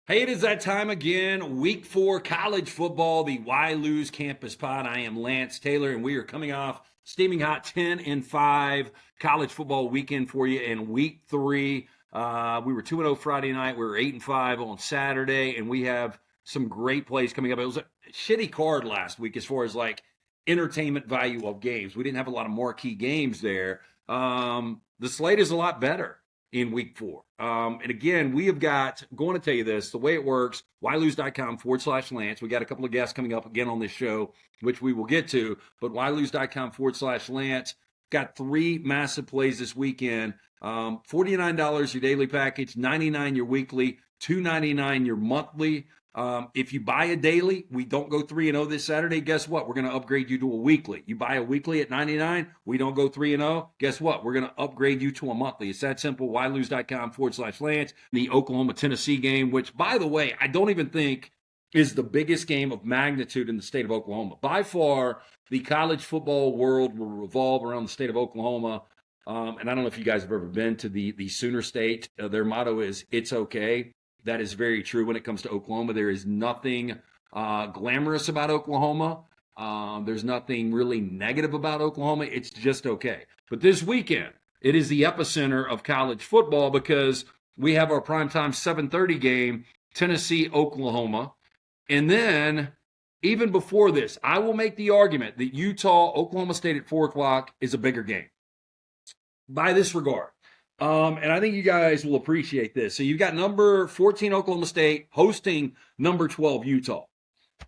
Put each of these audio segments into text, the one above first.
Hey, it is that time again. Week 4 college football, the Ylose Campus Pod. I am Lance Taylor, and we are coming off steaming hot 10-5 college football weekend for you in week 3. We were 2-0 Friday night. We were 8-5 on Saturday, and we have some great plays coming up. It was a shitty card last week as far as like entertainment value of games. We didn't have a lot of marquee games there. The slate is a lot better in week 4. And again, we have got, I'm going to tell you this, the way it works, ylose.com/Lance. We got a couple of guests coming up again on this show, which we will get to, but ylose.com/Lance. Got 3 massive plays this weekend. $49 your daily package, $99 your weekly, $299 your monthly. If you buy a daily, we don't go 3-0 this Saturday. Guess what? We're going to upgrade you to a weekly. You buy a weekly at $99, we don't go 3-0. Guess what? We're going to upgrade you to a monthly. It's that simple. ylose.com/Lance. The Oklahoma-Tennessee game, which, by the way, I don't even think is the biggest game of magnitude in the state of Oklahoma. By far, the college football world will revolve around the state of Oklahoma. And I don't know if you guys have ever been to the Sooner State. Their motto is, "It's okay." That is very true when it comes to Oklahoma. There is nothing glamorous about Oklahoma. There's nothing really negative about Oklahoma. It's just okay. But this weekend, it is the epicenter of college football because we have our primetime 7:30 game, Tennessee, Oklahoma. And then, even before this, I will make the argument that Utah, Oklahoma State at 4 o'clock is a bigger game. By this regard. And I think you guys will appreciate this. So you've got number 14 Oklahoma State hosting number 12 Utah.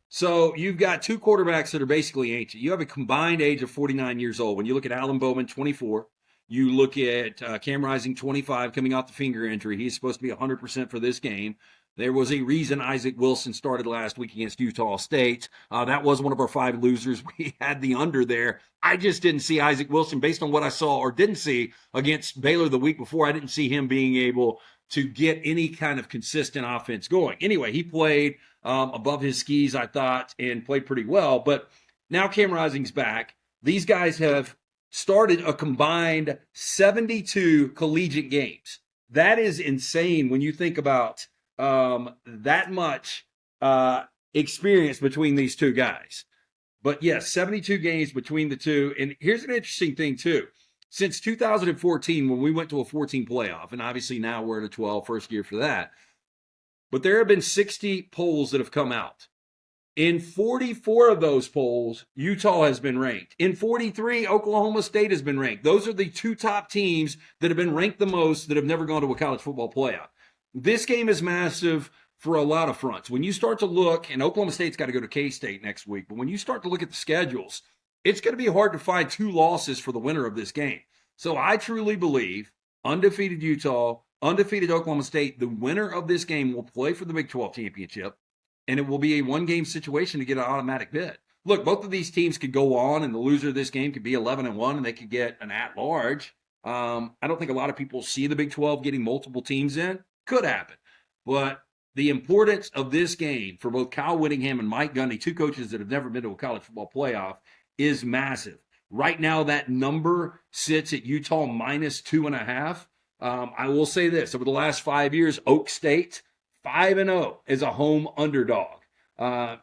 So you've got 2 quarterbacks that are basically ancient. You have a combined age of 49 years old. When you look at Alan Bowman, 24. You look at Cam Rising, 25, coming off the finger injury. He's supposed to be 100% for this game. There was a reason Isaac Wilson started last week against Utah State. That was one of our 5 losers. We had the under there. I just didn't see Isaac Wilson based on what I saw or didn't see against Baylor the week before. I didn't see him being able to get any kind of consistent offense going. Anyway, he played above his skis, I thought, and played pretty well. But now Cam Rising's back. These guys have started a combined 72 collegiate games. That is insane when you think about that much experience between these 2 guys. But yes, 72 games between the 2. And here's an interesting thing, too. Since 2014, when we went to a 14 playoff, and obviously now we're at a 12, first year for that, but there have been 60 polls that have come out. In 44 of those polls, Utah has been ranked. In 43, Oklahoma State has been ranked. Those are the 2 top teams that have been ranked the most that have never gone to a college football playoff. This game is massive for a lot of fronts. When you start to look, and Oklahoma State's got to go to K-State next week, but when you start to look at the schedules, it's going to be hard to find 2 losses for the winner of this game. So I truly believe undefeated Utah, undefeated Oklahoma State, the winner of this game will play for the Big 12 championship, and it will be a 1-game situation to get an automatic bid. Look, both of these teams could go on, and the loser of this game could be 11-1, and they could get an at-large. I don't think a lot of people see the Big 12 getting multiple teams in. Could happen. But the importance of this game for both Kyle Whittingham and Mike Gundy, 2 coaches that have never been to a college football playoff, is massive. Right now, that number sits at Utah minus 2.5. I will say this. Over the last 5 years, Oak State, 5-0 as a home underdog.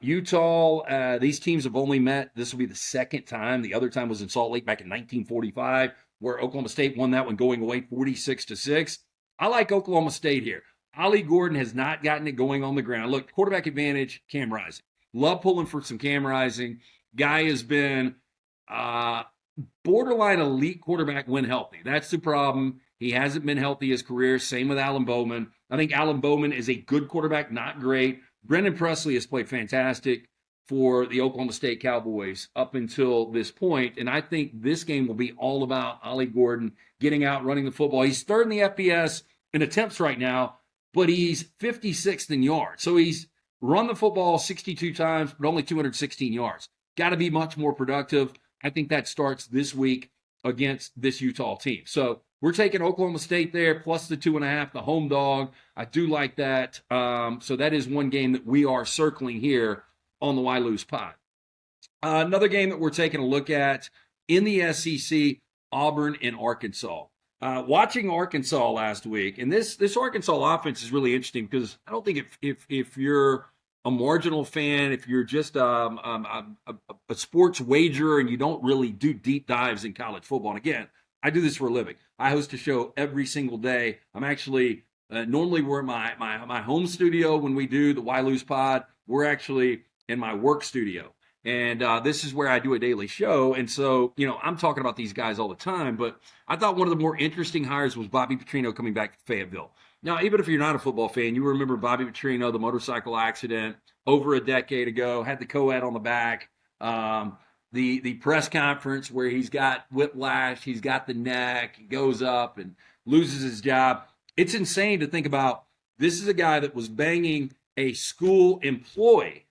Utah, these teams have only met. This will be the 2nd time. The other time was in Salt Lake back in 1945, where Oklahoma State won that one going away 46-6. I like Oklahoma State here. Ollie Gordon has not gotten it going on the ground. Look, quarterback advantage, Cam Rising. Love pulling for some Cam Rising. Guy has been borderline elite quarterback when healthy. That's the problem. He hasn't been healthy his career. Same with Alan Bowman. I think Alan Bowman is a good quarterback, not great. Brendan Presley has played fantastic for the Oklahoma State Cowboys up until this point, and I think this game will be all about Ollie Gordon getting out, running the football. He's 3rd in the FBS in attempts right now, but he's 56th in yards. So he's run the football 62 times, but only 216 yards. Got to be much more productive. I think that starts this week against this Utah team. So we're taking Oklahoma State there, plus the 2.5, the home dog. I do like that. So that is one game that we are circling here on the Ylose Pod. Another game that we're taking a look at in the SEC, Auburn and Arkansas. Watching Arkansas last week, and this Arkansas offense is really interesting because I don't think if you're a marginal fan, if you're just a sports wagerer and you don't really do deep dives in college football, and again, I do this for a living. I host a show every single day. I'm actually normally we're in my home studio when we do the Ylose pod. We're actually in my work studio. And this is where I do a daily show. And so, I'm talking about these guys all the time. But I thought one of the more interesting hires was Bobby Petrino coming back to Fayetteville. Now, even if you're not a football fan, you remember Bobby Petrino, the motorcycle accident over a decade ago, had the co-ed on the back. The press conference where he's got whiplash, he's got the neck, he goes up and loses his job. It's insane to think about. This is a guy that was banging a school employee,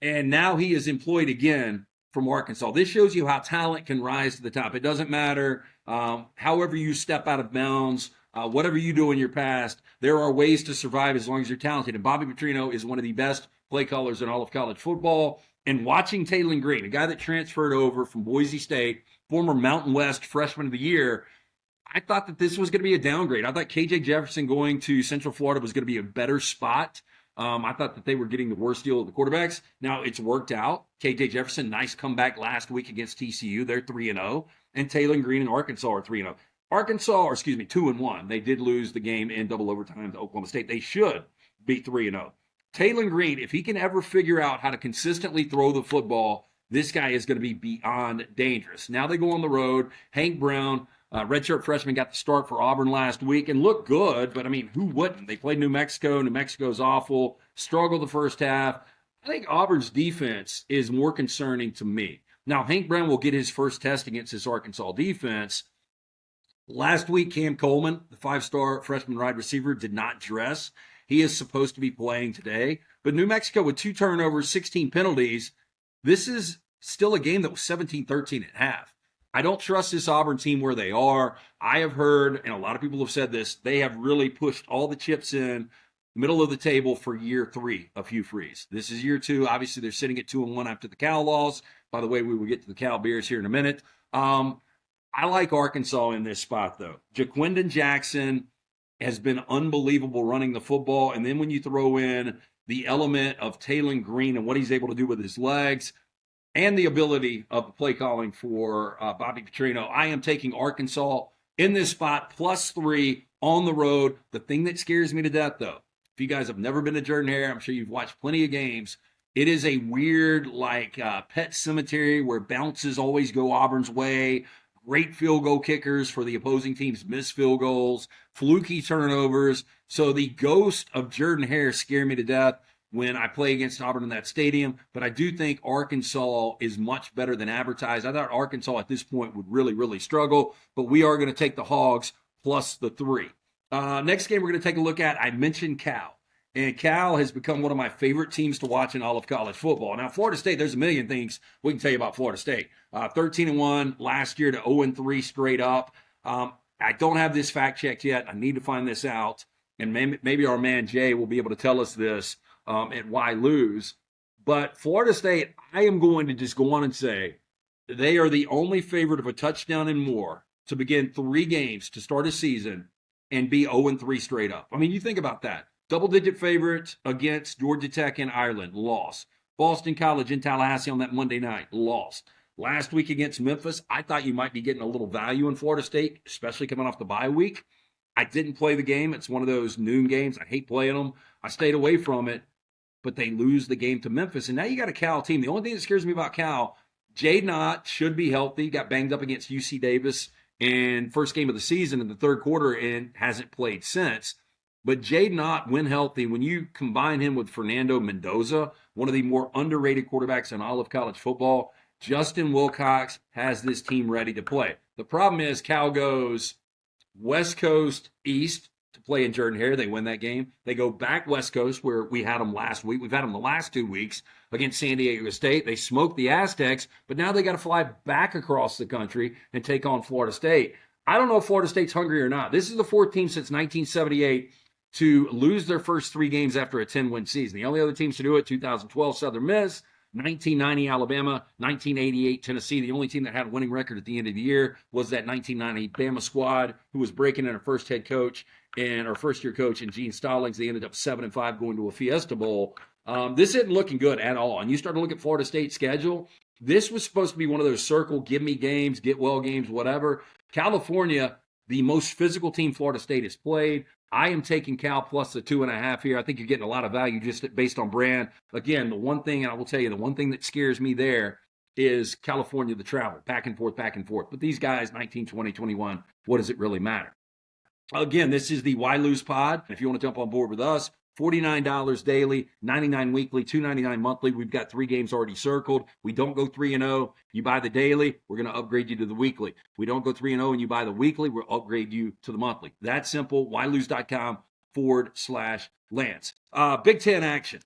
and now he is employed again from Arkansas. This shows you how talent can rise to the top. It doesn't matter however you step out of bounds, whatever you do in your past, there are ways to survive as long as you're talented. And Bobby Petrino is one of the best play callers in all of college football. And watching Taylor Green, a guy that transferred over from Boise State, former Mountain West Freshman of the Year, I thought that this was going to be a downgrade. I thought KJ Jefferson going to Central Florida was going to be a better spot. I thought that they were getting the worst deal of the quarterbacks. Now it's worked out. KJ Jefferson, nice comeback last week against TCU. They're 3-0. And Taylor Green and Arkansas are 3-0. 2-1. They did lose the game in double overtime to Oklahoma State. They should be 3-0. Taylor Green, if he can ever figure out how to consistently throw the football, this guy is going to be beyond dangerous. Now they go on the road. Hank Brown, redshirt freshman, got the start for Auburn last week and looked good, but I mean, who wouldn't? They played New Mexico. New Mexico's awful. Struggled the first half. I think Auburn's defense is more concerning to me. Now, Hank Brown will get his first test against this Arkansas defense. Last week, Cam Coleman, the five-star freshman wide receiver, did not dress. He is supposed to be playing today. But New Mexico with 2 turnovers, 16 penalties, this is still a game that was 17-13 at half. I don't trust this Auburn team where they are. I have heard, and a lot of people have said this, they have really pushed all the chips in middle of the table for year 3 of Hugh Freeze. This is year 2. Obviously, they're sitting at 2-1 after the Cal loss. By the way, we will get to the Cal Bears here in a minute. I like Arkansas in this spot, though. Jaquindon Jackson has been unbelievable running the football. And then when you throw in the element of Taylor Green and what he's able to do with his legs and the ability of play calling for Bobby Petrino, I am taking Arkansas in this spot, +3 on the road. The thing that scares me to death, though, if you guys have never been to Jordan-Hare, I'm sure you've watched plenty of games. It is a weird, pet cemetery where bounces always go Auburn's way. Great field goal kickers for the opposing teams, miss field goals, fluky turnovers. So the ghost of Jordan-Hare scared me to death when I play against Auburn in that stadium. But I do think Arkansas is much better than advertised. I thought Arkansas at this point would really, really struggle. But we are going to take the Hogs +3. Next game we're going to take a look at, I mentioned Cal. And Cal has become one of my favorite teams to watch in all of college football. Now, Florida State, there's a million things we can tell you about Florida State. 13-1 last year to 0-3 straight up. I don't have this fact checked yet. I need to find this out. And maybe our man Jay will be able to tell us this at Ylose. But Florida State, I am going to just go on and say they are the only favorite of a touchdown and more to begin 3 games to start a season and be 0-3 straight up. I mean, you think about that. Double-digit favorite against Georgia Tech in Ireland, lost. Boston College in Tallahassee on that Monday night, lost. Last week against Memphis, I thought you might be getting a little value in Florida State, especially coming off the bye week. I didn't play the game. It's one of those noon games. I hate playing them. I stayed away from it, but they lose the game to Memphis. And now you got a Cal team. The only thing that scares me about Cal, Jade Knott should be healthy. Got banged up against UC Davis in first game of the season in the third quarter and hasn't played since. But Jade Knott, when healthy, when you combine him with Fernando Mendoza, one of the more underrated quarterbacks in all of college football, Justin Wilcox has this team ready to play. The problem is Cal goes West Coast East to play in Jordan-Hare. They win that game. They go back West Coast where we had them last week. We've had them the last 2 weeks against San Diego State. They smoked the Aztecs, but now they got to fly back across the country and take on Florida State. I don't know if Florida State's hungry or not. This is the 4th team since 1978 to lose their first 3 games after a 10-win season. The only other teams to do it, 2012 Southern Miss, 1990 Alabama, 1988 Tennessee. The only team that had a winning record at the end of the year was that 1990 Bama squad, who was breaking in our first head coach and our first year coach in Gene Stallings. They ended up 7-5 going to a Fiesta Bowl. This isn't looking good at all. And you start to look at Florida State's schedule. This was supposed to be one of those circle, give me games, get well games, whatever. California, the most physical team Florida State has played. I am taking Cal plus the 2.5 here. I think you're getting a lot of value just based on brand. Again, the one thing, and I will tell you, the one thing that scares me there is California, the travel, back and forth, back and forth. But these guys, 19, 20, 21, what does it really matter? Again, this is the Ylose pod. If you want to jump on board with us, $49 daily, $99 weekly, $299 monthly. We've got 3 games already circled. We don't go 3-0. You buy the daily, we're going to upgrade you to the weekly. We don't go 3-0 and you buy the weekly, we'll upgrade you to the monthly. That's simple. Ylose.com/Lance. Big Ten action.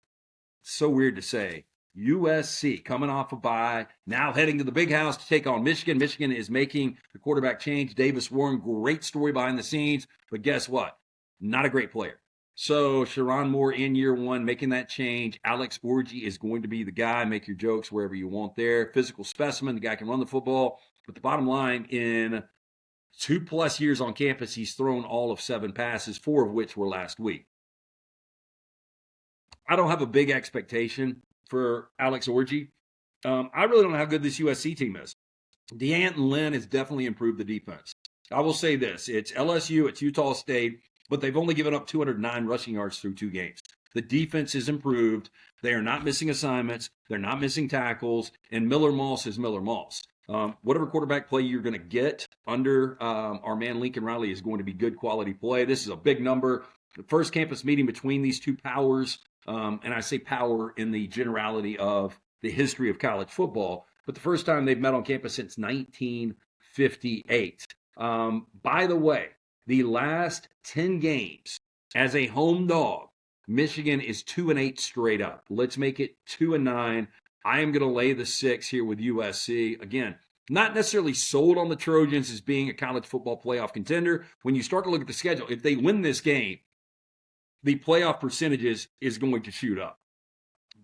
So weird to say. USC coming off a bye, now heading to the big house to take on Michigan. Michigan is making the quarterback change. Davis Warren, great story behind the scenes, but guess what? Not a great player. So Sharon Moore in year 1 making that change. Alex Orji is going to be the guy. Make your jokes wherever you want there. Physical specimen. The guy can run the football. But the bottom line, in 2+ years on campus, he's thrown all of 7 passes, 4 of which were last week. I don't have a big expectation for Alex Orji. I really don't know how good this USC team is. DeAnton Lynn has definitely improved the defense. I will say this. It's LSU, it's Utah State, but they've only given up 209 rushing yards through 2 games. The defense has improved. They are not missing assignments. They're not missing tackles. And Miller Moss is Miller Moss. Whatever quarterback play you're going to get under our man Lincoln Riley is going to be good quality play. This is a big number. The first campus meeting between these two powers, and I say power in the generality of the history of college football, but the first time they've met on campus since 1958. By the way, the last 10 games as a home dog, Michigan is 2-8 straight up. Let's make it 2-9. I am going to lay the 6 here with USC. Again, not necessarily sold on the Trojans as being a college football playoff contender. When you start to look at the schedule, if they win this game, the playoff percentages is going to shoot up.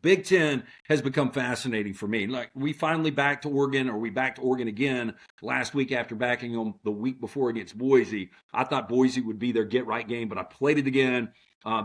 Big Ten has become fascinating for me. Like, we finally backed Oregon, or we backed Oregon again last week after backing them the week before against Boise. I thought Boise would be their get-right game, but I played it again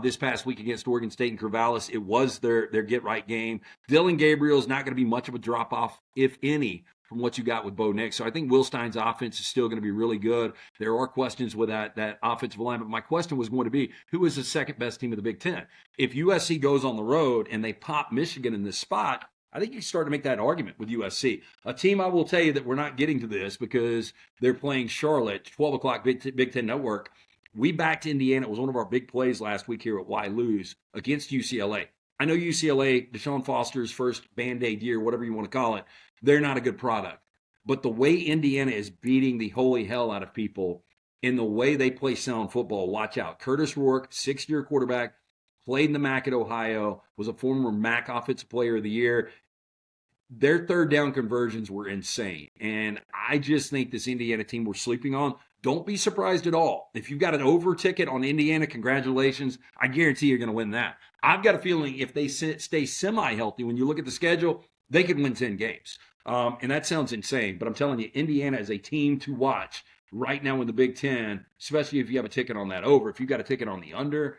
this past week against Oregon State and Corvallis. It was their get-right game. Dylan Gabriel's not going to be much of a drop-off, if any, from what you got with Bowe Nix. So I think Will Stein's offense is still going to be really good. There are questions with that offensive line, but my question was going to be, who is the second best team of the Big Ten? If USC goes on the road and they pop Michigan in this spot, I think you start to make that argument with USC. A team, I will tell you that we're not getting to this because they're playing Charlotte, 12 o'clock Big Ten Network. We backed Indiana. It was one of our big plays last week here at Ylose against UCLA. I know UCLA, Deshaun Foster's first Band-Aid year, whatever you want to call it, they're not a good product. But the way Indiana is beating the holy hell out of people in the way they play sound football, watch out. Curtis Rourke, 6th-year quarterback, played in the MAC at Ohio, was a former MAC Offensive Player of the Year. Their third down conversions were insane. And I just think this Indiana team we're sleeping on, don't be surprised at all. If you've got an over ticket on Indiana, congratulations. I guarantee you're going to win that. I've got a feeling if they stay semi-healthy, when you look at the schedule, they could win 10 games. And that sounds insane, but I'm telling you, Indiana is a team to watch right now in the Big Ten, especially if you have a ticket on that over. If you've got a ticket on the under,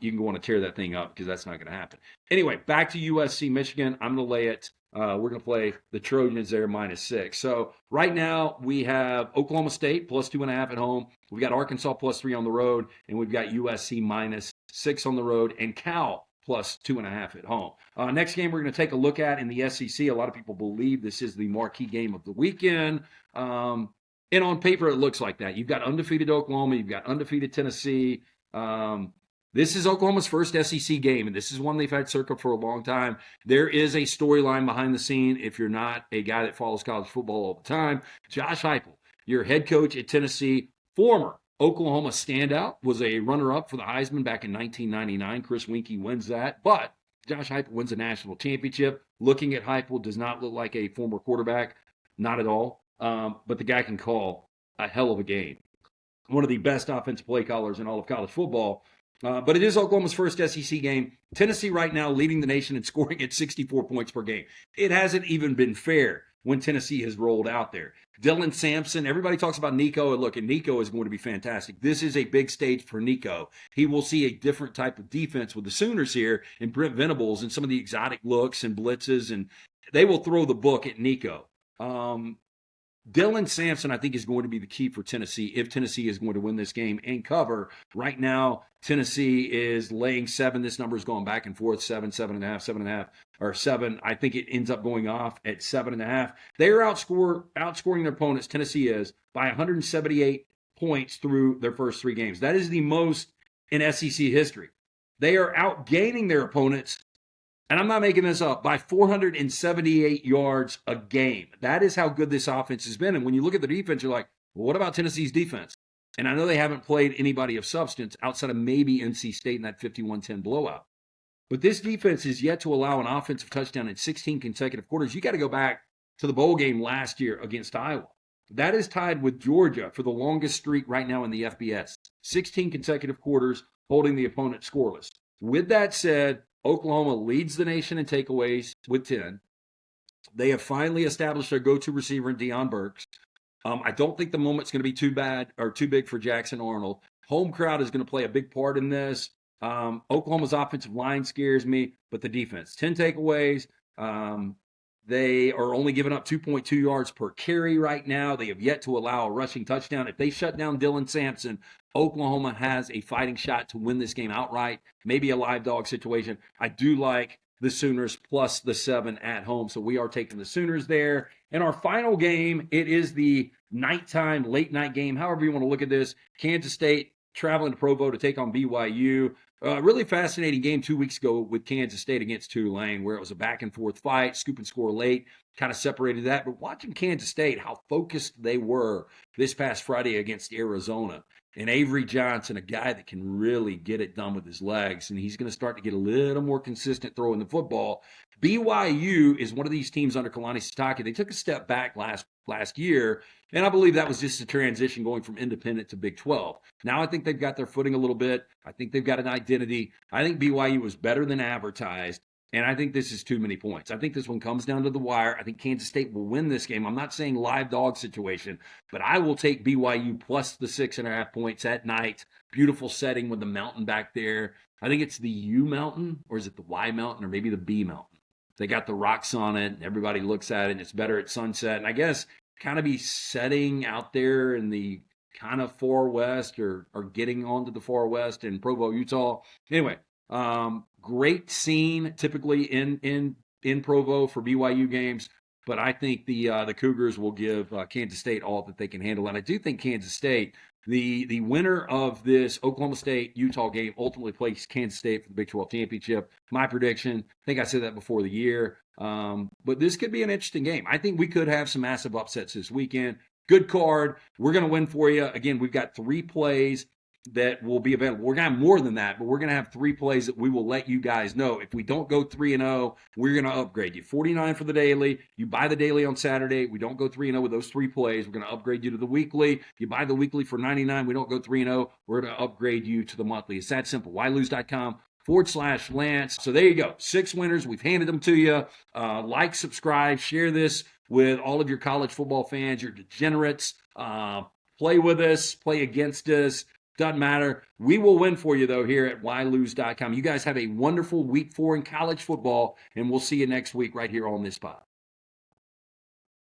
you can go on to tear that thing up because that's not going to happen. Anyway, back to USC, Michigan. I'm going to lay it. We're going to play the Trojans there -6. So right now we have Oklahoma State +2.5 at home. We've got Arkansas +3 on the road, and we've got USC -6 on the road, and Cal +2.5 at home. Next game we're going to take a look at in the SEC. A lot of people believe this is the marquee game of the weekend. And on paper, it looks like that. You've got undefeated Oklahoma. You've got undefeated Tennessee. This is Oklahoma's first SEC game, and this is one they've had circled for a long time. There is a storyline behind the scene if you're not a guy that follows college football all the time. Josh Heupel, your head coach at Tennessee, former Oklahoma standout, was a runner-up for the Heisman back in 1999. Chris Weinke wins that, but Josh Heupel wins a national championship. Looking at Heupel does not look like a former quarterback, not at all, but the guy can call a hell of a game. One of the best offensive play callers in all of college football. But it is Oklahoma's first SEC game. Tennessee right now leading the nation in scoring at 64 points per game. It hasn't even been fair when Tennessee has rolled out there. Dylan Sampson, everybody talks about Nico, and look, and Nico is going to be fantastic. This is a big stage for Nico. He will see a different type of defense with the Sooners here and Brent Venables and some of the exotic looks and blitzes, and they will throw the book at Nico. Dylan Sampson, I think, is going to be the key for Tennessee if Tennessee is going to win this game and cover. Right now, Tennessee is laying 7. This number is going back and forth, 7, 7.5, 7.5, or 7. I think it ends up going off at 7.5. They are outscoring their opponents, Tennessee is, by 178 points through their first 3 games. That is the most in SEC history. They are outgaining their opponents, and I'm not making this up, by 478 yards a game. That is how good this offense has been. And when you look at the defense, you're like, well, what about Tennessee's defense? And I know they haven't played anybody of substance outside of maybe NC State in that 51-10 blowout. But this defense is yet to allow an offensive touchdown in 16 consecutive quarters. You got to go back to the bowl game last year against Iowa. That is tied with Georgia for the longest streak right now in the FBS. 16 consecutive quarters holding the opponent scoreless. With that said, Oklahoma leads the nation in takeaways with 10. They have finally established their go-to receiver in Deion Burks. I don't think the moment's going to be too bad or too big for Jackson Arnold. Home crowd is going to play a big part in this. Oklahoma's offensive line scares me, but the defense. 10 takeaways. They are only giving up 2.2 yards per carry right now. They have yet to allow a rushing touchdown. If they shut down Dylan Sampson, Oklahoma has a fighting shot to win this game outright, maybe a live dog situation. I do like the Sooners plus the 7 at home, so we are taking the Sooners there. And our final game, it is the nighttime, late night game, however you want to look at this. Kansas State traveling to Provo to take on BYU. Really fascinating game 2 weeks ago with Kansas State against Tulane, where it was a back-and-forth fight, scoop and score late, kind of separated that. But watching Kansas State, how focused they were this past Friday against Arizona. And Avery Johnson, a guy that can really get it done with his legs, and he's going to start to get a little more consistent throwing the football. BYU is one of these teams under Kalani Sitake. They took a step back last year, and I believe that was just a transition going from independent to Big 12. Now I think they've got their footing a little bit. I think they've got an identity. I think BYU was better than advertised, and I think this is too many points. I think this one comes down to the wire. I think Kansas State will win this game. I'm not saying live dog situation, but I will take BYU plus the 6.5 points at night. Beautiful setting with the mountain back there. I think it's the U mountain, or is it the Y mountain, or maybe the B mountain. They got the rocks on it, and everybody looks at it, and it's better at sunset. And I guess kind of be setting out there in the kind of far west or getting onto the far west in Provo, Utah. Anyway, great scene typically in Provo for BYU games, but I think the Cougars will give Kansas State all that they can handle. And I do think Kansas State, the winner of this Oklahoma State-Utah game, ultimately plays Kansas State for the Big 12 championship. My prediction, I think I said that before the year, but this could be an interesting game. I think we could have some massive upsets this weekend. Good card. We're going to win for you. Again, we've got 3 plays that will be available. We're going to have more than that, but we're going to have 3 plays that we will let you guys know. If we don't go 3-0, we're going to upgrade you. 49 for the daily. You buy the daily on Saturday. We don't go 3-0 with those 3 plays. We're going to upgrade you to the weekly. You buy the weekly for $99. We don't go 3-0. We're going to upgrade you to the monthly. It's that simple. Ylose.com/Lance. So there you go. 6 winners. We've handed them to you. Like, subscribe, share this with all of your college football fans, your degenerates. Play with us, play against us. Doesn't matter. We will win for you, though, here at Ylose.com. You guys have a wonderful week 4 in college football, and we'll see you next week right here on this pod.